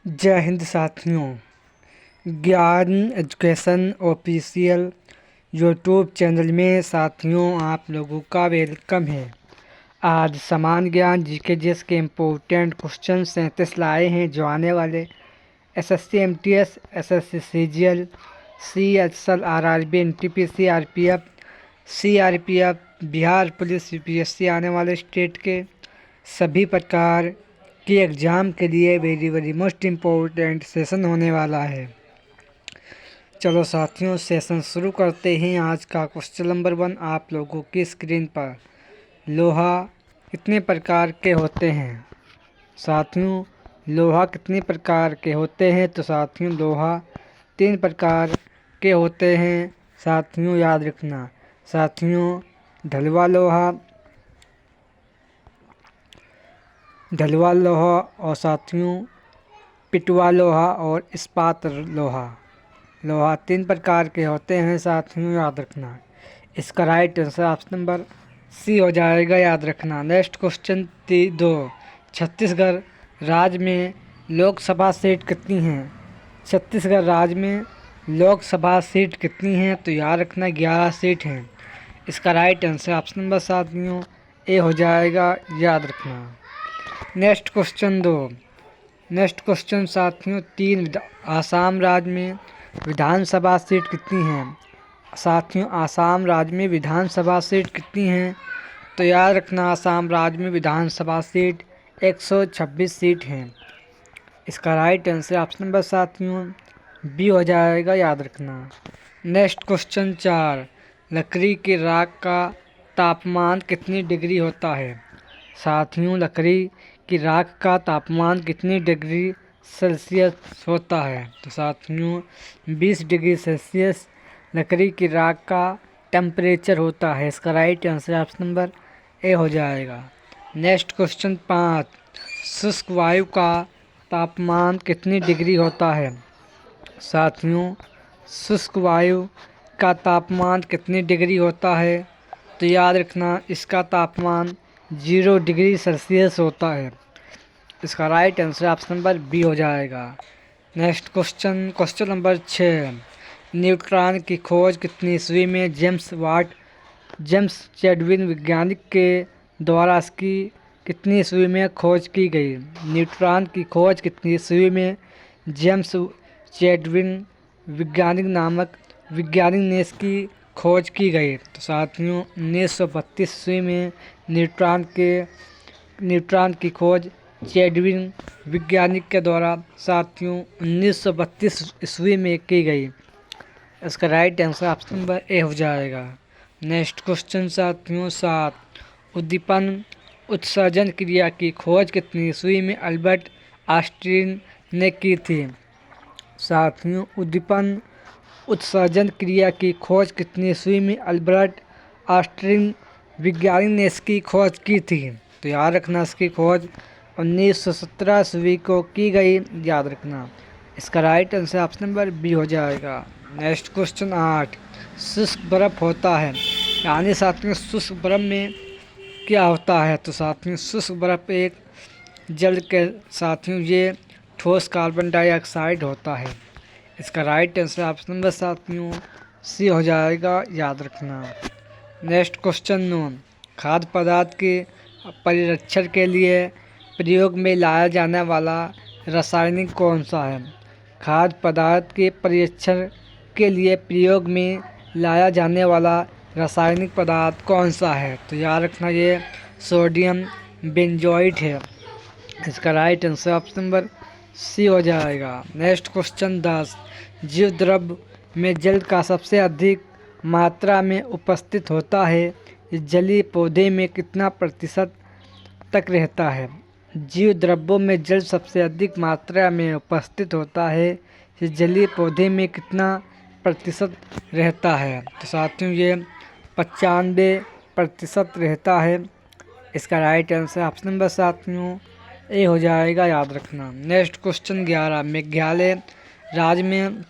जय हिंद साथियों। ज्ञान एजुकेशन ऑफिशियल यूट्यूब चैनल में साथियों आप लोगों का वेलकम है। आज समान ज्ञान जीके जीएस के इम्पोर्टेंट क्वेश्चन 37 लाए हैं जो आने वाले SSC MTS, SSC CGL, CHL, RRB, NTPC, RPF, CRPF, Bihar police, UPSC आने वाले स्टेट के सभी प्रकार के एग्ज़ाम के लिए वेरी मोस्ट इम्पोर्टेंट सेशन होने वाला है। चलो साथियों सेशन शुरू करते हैं। आज का क्वेश्चन नंबर 1 आप लोगों की स्क्रीन पर। लोहा कितने प्रकार के होते हैं? साथियों लोहा कितने प्रकार के होते हैं? तो साथियों लोहा 3 प्रकार के होते हैं। साथियों याद रखना। साथियों ढलवा लोहा और साथियों पिटवा लोहा और इस्पात लोहा 3 प्रकार के होते हैं। साथियों याद रखना। इसका right answer option number C हो जाएगा, याद रखना। नेक्स्ट क्वेश्चन 2 छत्तीसगढ़ राज्य में लोकसभा सीट कितनी हैं? छत्तीसगढ़ राज्य में लोकसभा सीट कितनी हैं? तो याद रखना 11 सीट हैं। इसका राइट आंसर ऑप्शन नंबर साथियों ए हो जाएगा, याद रखना। नेक्स्ट क्वेश्चन साथियों 3 आसाम राज्य में विधानसभा सीट कितनी हैं? साथियों आसाम राज्य में विधानसभा सीट कितनी हैं? तो याद रखना आसाम राज्य में विधानसभा सीट 126 सीट हैं। इसका राइट आंसर ऑप्शन नंबर साथियों बी हो जाएगा, याद रखना। नेक्स्ट क्वेश्चन 4 लकड़ी की राख का तापमान कितनी डिग्री होता है? साथियों लकड़ी की राख का तापमान कितनी डिग्री सेल्सियस होता है? तो साथियों 20 डिग्री सेल्सियस लकड़ी की राख का टेम्परेचर होता है। इसका right answer option number A हो जाएगा। नेक्स्ट क्वेश्चन 5 शुष्क वायु का तापमान कितनी डिग्री होता है? साथियों शुष्क वायु का तापमान कितनी डिग्री होता है? तो याद रखना इसका तापमान 0 डिग्री सेल्सियस होता है। इसका right answer option number B हो जाएगा। नेक्स्ट क्वेश्चन नंबर 6 न्यूट्रॉन की खोज कितनी ईस्वी में जेम्स चैडविन वैज्ञानिक के द्वारा इसकी कितनी ईस्वी में खोज की गई? न्यूट्रॉन की खोज कितनी ईस्वी में जेम्स चैडविन नामक वैज्ञानिक ने इसकी खोज की गई? तो साथियों 1932 ईस्वी में न्यूट्रॉन की खोज चैडविन वैज्ञानिक के द्वारा साथियों 1932 ईस्वी में की गई। इसका right answer option number A हो जाएगा। नेक्स्ट क्वेश्चन साथियों 7 उद्दीपन उत्सर्जन क्रिया की खोज कितनी ईस्वी में अल्बर्ट आइंस्टीन ने की थी? साथियों उद्दीपन उत्सर्जन क्रिया की खोज कितनी ईस्वी में अल्बर्ट आइंस्टीन वैज्ञानिक ने इसकी खोज की थी? तो याद रखना इसकी खोज 1917 ईस्वी को की गई, याद रखना। इसका right answer option number B हो जाएगा। नेक्स्ट क्वेश्चन 8 शुष्क बर्फ होता है, यानी साथियों शुष्क बर्फ में क्या होता है? तो साथियों शुष्क बर्फ एक जल के साथियों ये ठोस कार्बन डाइऑक्साइड होता है। इसका राइट आंसर ऑप्शन नंबर साथियों सी हो जाएगा, याद रखना। नेक्स्ट क्वेश्चन 9 खाद्य पदार्थ के परिरक्षण के लिए प्रयोग में लाया जाने वाला रासायनिक कौन सा है? खाद्य पदार्थ के परिरक्षण के लिए प्रयोग में लाया जाने वाला रासायनिक पदार्थ कौन सा है? तो याद रखना ये सोडियम बेंजोएट है। इसका right answer option number C हो जाएगा। नेक्स्ट क्वेश्चन 10 जीव द्रव्य में जल का सबसे अधिक मात्रा में उपस्थित होता है, जलीय पौधे में कितना प्रतिशत तक रहता है? जीव द्रव्यों में जल सबसे अधिक मात्रा में उपस्थित होता है, जलीय पौधे में कितना प्रतिशत रहता है? तो साथियों ये 95% रहता है। इसका राइट आंसर ऑप्शन नंबर साथियों ए हो जाएगा, याद रखना। नेक्स्ट क्वेश्चन 11 मेघालय राज्य में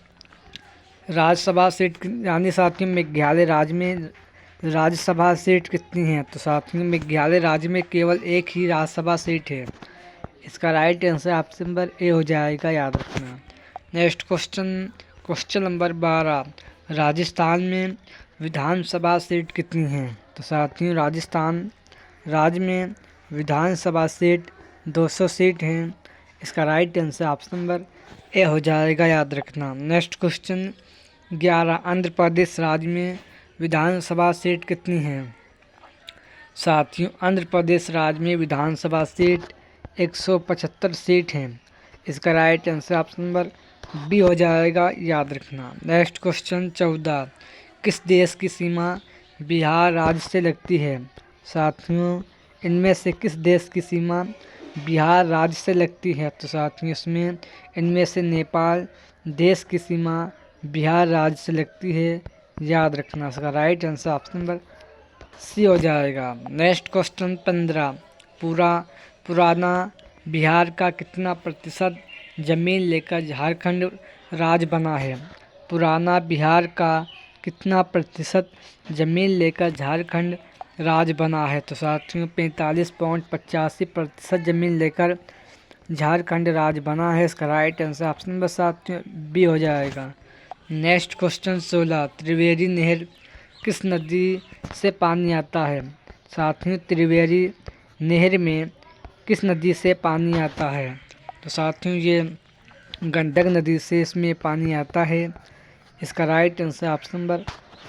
राज्यसभा सीट यानी साथियों मेघालय राज्य में राज्यसभा सीट कितनी है? तो साथियों मेघालय राज्य में केवल एक ही राज्यसभा सीट है। इसका right answer option number A हो जाएगा, याद रखना। नेक्स्ट क्वेश्चन नंबर 12, राजस्थान में विधानसभा सीट कितनी हैं? तो साथियों, राजस्थान राज्य में विधानसभा सीट 200 सीट हैं। इसका right answer option number A हो जाएगा, याद रखना। नेक्स्ट क्वेश्चन 11, आंध्र प्रदेश राज्य में विधानसभा सीट कितनी हैं? साथियों, आंध्र प्रदेश राज्य में विधानसभा सीट 175 सीट हैं। इसका right answer option number B हो जाएगा, याद रखना। नेक्स्ट क्वेश्चन 14, किस देश की सीमा बिहार राज्य से लगती है? साथियों, इनमें से किस देश की सीमा बिहार राज्य से लगती है? तो साथियों, इसमें इनमें से नेपाल देश की सीमा बिहार राज्य से लगती है, याद रखना। इसका right answer option number C हो जाएगा। नेक्स्ट क्वेश्चन 15, पुराना बिहार का कितना प्रतिशत जमीन लेकर झारखंड राज्य बना है? पुराना बिहार का कितना प्रतिशत जमीन लेकर झारखंड राज्य बना है? तो साथियों, 45.85% जमीन लेकर झारखंड राज्य बना है। इसका राइट आंसर ऑप्शन नंबर साथियों बी हो जाएगा। नेक्स्ट क्वेश्चन 16, त्रिवेणी नहर किस नदी से पानी आता है? साथियों, त्रिवेणी नहर में किस नदी से पानी आता है? तो साथियों, ये गंडक नदी से इसमें पानी आता है। इसका right answer option number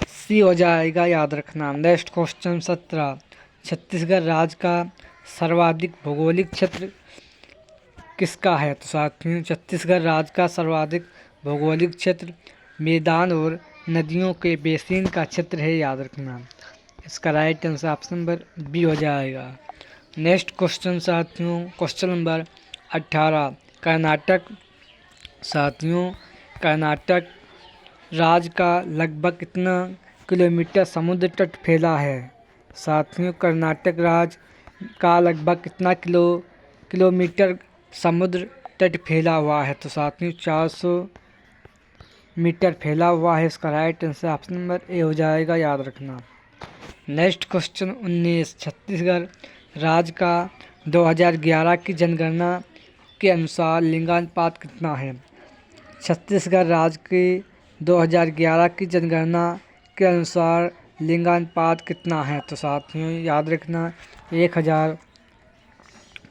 C हो जाएगा, याद रखना। नेक्स्ट क्वेश्चन 17, छत्तीसगढ़ राज्य का सर्वाधिक भौगोलिक क्षेत्र किसका है? तो साथियों, छत्तीसगढ़ राज्य का सर्वाधिक भौगोलिक क्षेत्र मैदान और नदियों के बेसिन का क्षेत्र है, याद रखना। इसका right answer option number B हो जाएगा। नेक्स्ट क्वेश्चन साथियों, क्वेश्चन नंबर 18, कर्नाटक। साथियों, कर्नाटक राज्य का लगभग कितना किलोमीटर समुद्र तट फैला है? साथियों, कर्नाटक राज्य का लगभग कितना किलोमीटर समुद्र तट फैला हुआ है? तो साथियों, 400 मीटर फैला हुआ है। इसका right answer option number A हो जाएगा, याद रखना। नेक्स्ट क्वेश्चन 19, छत्तीसगढ़ राज्य का 2011 की जनगणना के अनुसार लिंगानुपात कितना है? छत्तीसगढ़ राज्य की 2011 की जनगणना के अनुसार लिंगानुपात कितना है? तो साथियों, याद रखना, 1000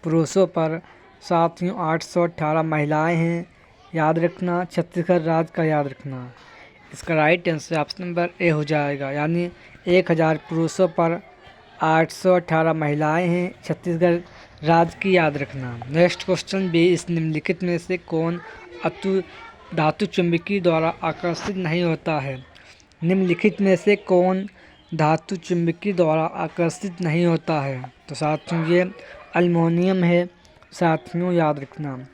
पुरुषों पर साथियों 818 महिलाएं हैं, याद रखना। छत्तीसगढ़ राज्य का याद रखना। इसका right answer option number A हो जाएगा, यानी 1000 पुरुषों पर 818 महिलाएं हैं छत्तीसगढ़ राज्य की, याद रखना। नेक्स्ट क्वेश्चन 20, निम्नलिखित में से कौन धातु चुंबकीय द्वारा आकर्षित नहीं होता है? निम्नलिखित में से कौन धातु चुंबकीय द्वारा आकर्षित नहीं होता है? तो साथियों, ये एल्युमिनियम है, साथियों, याद रखना।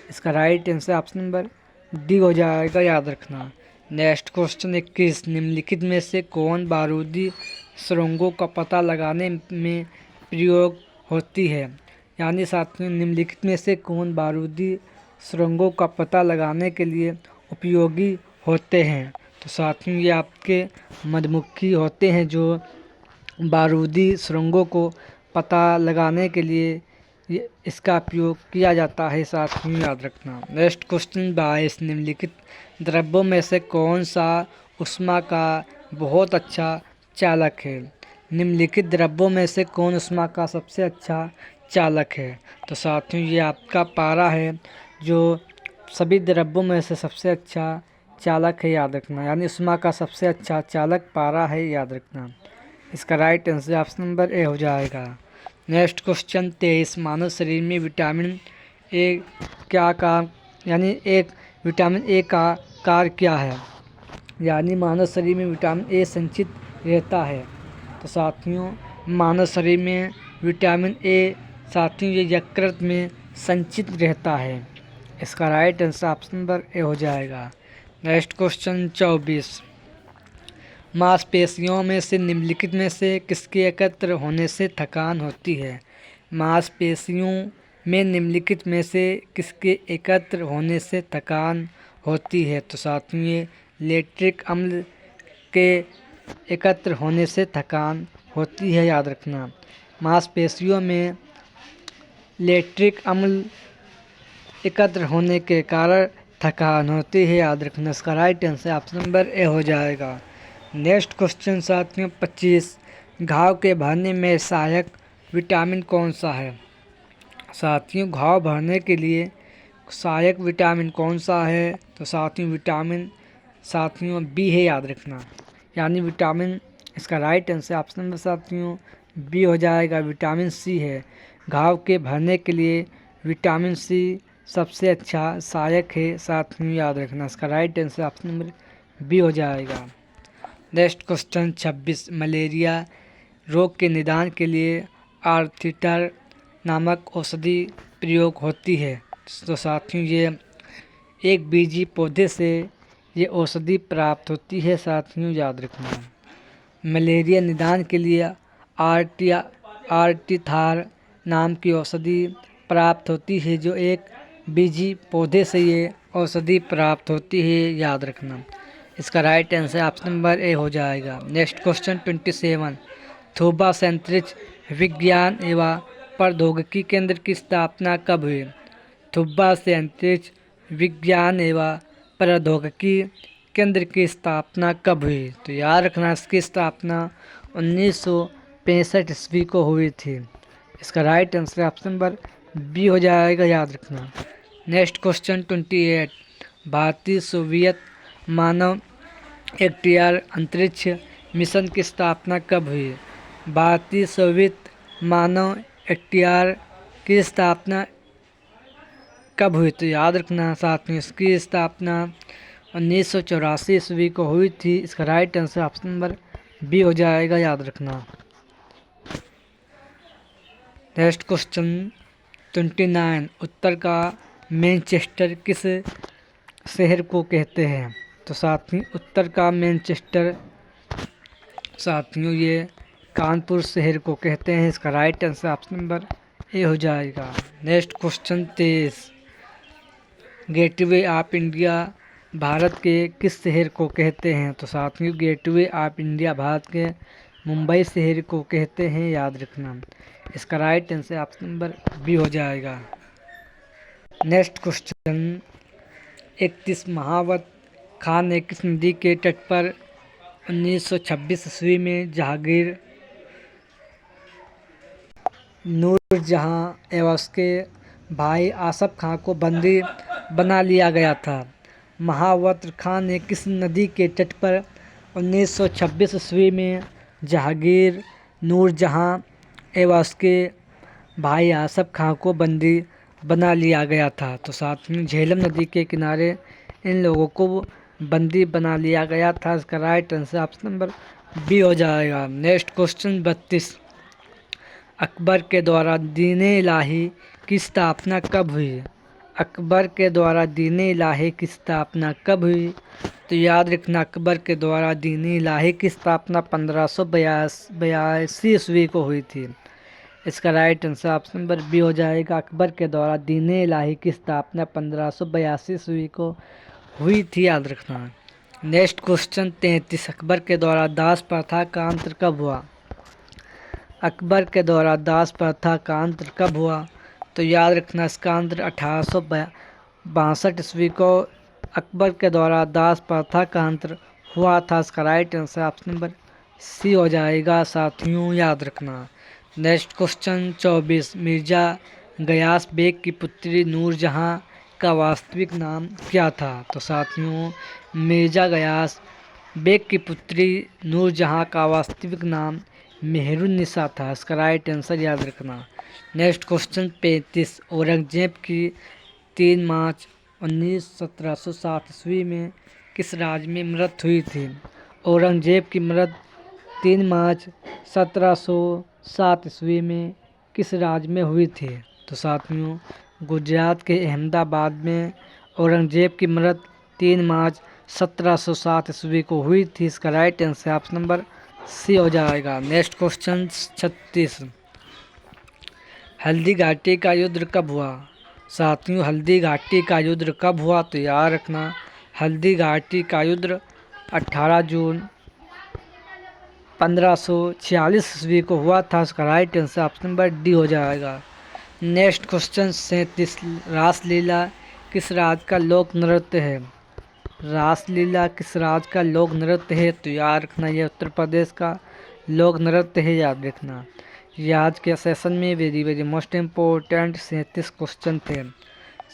इसका right answer option number D हो जाएगा, याद रखना। नेक्स्ट क्वेश्चन 21, निम्नलिखित में से कौन बारूदी सुरंगों का पता लगाने में प्रयोग होती है? यानी साथियों, निम्नलिखित में से कौन बारूदी सुरंगों का पता लगाने के लिए उपयोगी होते हैं? तो साथियों, ये आपके मधुमक्खी होते हैं जो बारूदी सुरंगों को पता लगाने के लिए इसका उपयोग किया जाता है, साथियों, याद रखना। नेक्स्ट क्वेश्चन 22, निम्नलिखित द्रव्यों में से कौन सा ऊष्मा का बहुत अच्छा चालक है? निम्नलिखित द्रव्यों में से कौन ऊष्मा का सबसे अच्छा चालक है? तो साथियों, ये आपका पारा है, जो सभी द्रव्यों में से सबसे अच्छा चालक है, याद रखना। यानी ऊष्मा का सबसे अच्छा चालक पारा है, याद रखना। इसका right answer option number A हो जाएगा। नेक्स्ट क्वेश्चन 23, मानव शरीर में विटामिन ए क्या काम, यानी विटामिन ए का कार्य क्या है? यानी मानव शरीर में विटामिन ए संचित रहता है। तो साथियों, मानव शरीर में विटामिन ए साथियों ये यकृत में संचित रहता है। इसका right answer option number A हो जाएगा। नेक्स्ट क्वेश्चन 24, मांसपेशियों में से निम्नलिखित में से किसके एकत्र होने से थकान होती है? मांसपेशियों में निम्नलिखित में से किसके एकत्र होने से थकान होती है? तो साथियों, ये लैक्टिक अम्ल के एकत्र होने से थकान होती है, याद रखना। मांसपेशियों में लैक्टिक अम्ल एकत्र होने के कारण थकान होती है, याद रखना। इसका right answer option number A हो जाएगा। नेक्स्ट क्वेश्चन साथियों 25, घाव के भरने में सहायक विटामिन कौन सा है? साथियों घाव भरने के लिए सहायक विटामिन कौन सा है? तो साथियों विटामिन साथियों बी है, याद रखना। यानी विटामिन, इसका राइट आंसर ऑप्शन नंबर साथियों बी हो जाएगा, विटामिन सी है। घाव के भरने के लिए विटामिन सी सबसे अच्छा सहायक है साथियों, याद रखना। इसका right answer option number B हो जाएगा। नेक्स्ट क्वेश्चन 26, मलेरिया रोग के निदान के लिए आर्थीटर नामक औषधि प्रयोग होती है। तो साथियों ये एक बीजी पौधे से ये औषधि प्राप्त होती है साथियों, याद रखना। मलेरिया निदान के लिए आर्टिथार नाम की औषधि प्राप्त होती है, जो एक बीजी पौधे से ये औषधि प्राप्त होती है, याद रखना। इसका right answer option number A हो जाएगा। नेक्स्ट क्वेश्चन 27, थोबा से अंतरिक्ष विज्ञान एवं प्रौद्योगिकी केंद्र की स्थापना कब हुई? थोबा से अंतरिक्ष विज्ञान एवं प्रौद्योगिकी केंद्र की स्थापना कब हुई? तो याद रखना इसकी स्थापना 1965 ईस्वी को हुई थी। इसका right answer option number B हो जाएगा, याद रखना। नेक्स्ट क्वेश्चन 28, भारतीय सोवियत मानव एक्टियार अंतरिक्ष मिशन की स्थापना कब हुई? भारतीय सोवियत मानव एक्टियार की स्थापना कब हुई? तो याद रखना साथियों इसकी स्थापना 1984 ईस्वी को हुई थी। इसका right answer option number B हो जाएगा, याद रखना। नेक्स्ट क्वेश्चन 29, उत्तर का मैनचेस्टर किस शहर को कहते हैं? तो साथियों उत्तर का मैनचेस्टर साथियों ये कानपुर शहर को कहते हैं। इसका right answer option number A हो जाएगा। Next question 23, gateway of India Bharat के किस शहर को कहते हैं? तो साथियों गेटवे ऑफ इंडिया भारत के मुंबई शहर को कहते हैं, याद रखना। इसका right answer option number B हो जाएगा। नेक्स्ट क्वेश्चन 31, महावत खान ने किस नदी के तट पर 1926 ईस्वी में जहांगीर नूरजहां एवं उसके भाई आसफ खां को बंदी बना लिया गया था? महावत खान ने किस नदी के तट पर 1926 ईस्वी में जहांगीर नूरजहां एवं उसके भाई आसफ खां को बंदी बना लिया गया था? तो साथ में झेलम नदी के किनारे इन लोगों को बंदी बना लिया गया था। इसका right answer option number B हो जाएगा। नेक्स्ट क्वेश्चन 32, अकबर के द्वारा दीन-ए इलाही की स्थापना कब हुई? अकबर के द्वारा दीन-ए इलाही की स्थापना कब हुई? तो याद रखना अकबर के द्वारा दीन-ए इलाही की स्थापना 1582 ईस्वी को हुई थी। इसका right answer option number B हो जाएगा। अकबर के द्वारा दीन-ए इलाही की स्थापना 1582 ईस्वी को हुई थी, याद रखना। नेक्स्ट क्वेश्चन 33, अकबर के द्वारा दास प्रथा का अंत कब हुआ? अकबर के द्वारा दास प्रथा का अंत कब हुआ? तो याद रखना इसका अंत 1862 ईस्वी को अकबर के द्वारा दास प्रथा का अंत हुआ था। इसका right answer option number C हो जाएगा साथियों, याद रखना। नेक्स्ट क्वेश्चन 24, मिर्जा गयास बेग की पुत्री नूरजहां का वास्तविक नाम क्या था? तो साथियों मिर्जा गयास बेग की पुत्री नूरजहां का वास्तविक नाम मेहरुन्निसा था। इसका राइट आंसर याद रखना। नेक्स्ट क्वेश्चन 35, औरंगजेब की 3 मार्च 1707 ईस्वी में किस राज्य में मृत्यु हुई थी? औरंगजेब की मृत्यु 3 मार्च 1707 ईस्वी में किस राज्य में हुई थी? तो साथियों गुजरात के अहमदाबाद में औरंगजेब की मृत्यु 3 मार्च 1707 ईस्वी को हुई थी। इसका right answer option number C हो जाएगा। नेक्स्ट क्वेश्चन 36, हल्दी घाटी का युद्ध कब हुआ? साथियों हल्दी घाटी का युद्ध कब हुआ? तो याद रखना हल्दी घाटी का युद्ध 18 जून 1546 ईस्वी को हुआ था। इसका right answer option number D हो जाएगा। नेक्स्ट क्वेश्चन 37, रासलीला किस राज्य का लोक नृत्य है? रासलीला किस राज्य का लोक नृत्य है? तो याद रखना ये उत्तर प्रदेश का लोक नृत्य है, याद रखना। ये आज के सेशन में very very most important 37 question थे।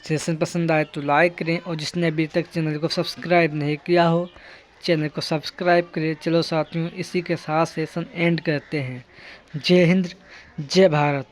सेशन पसंद आए तो लाइक करें और जिसने अभी तक चैनल को सब्सक्राइब नहीं किया हो चैनल को सब्सक्राइब करें। चलो साथियों, इसी के साथ सेशन एंड करते हैं। जय हिंद, जय भारत।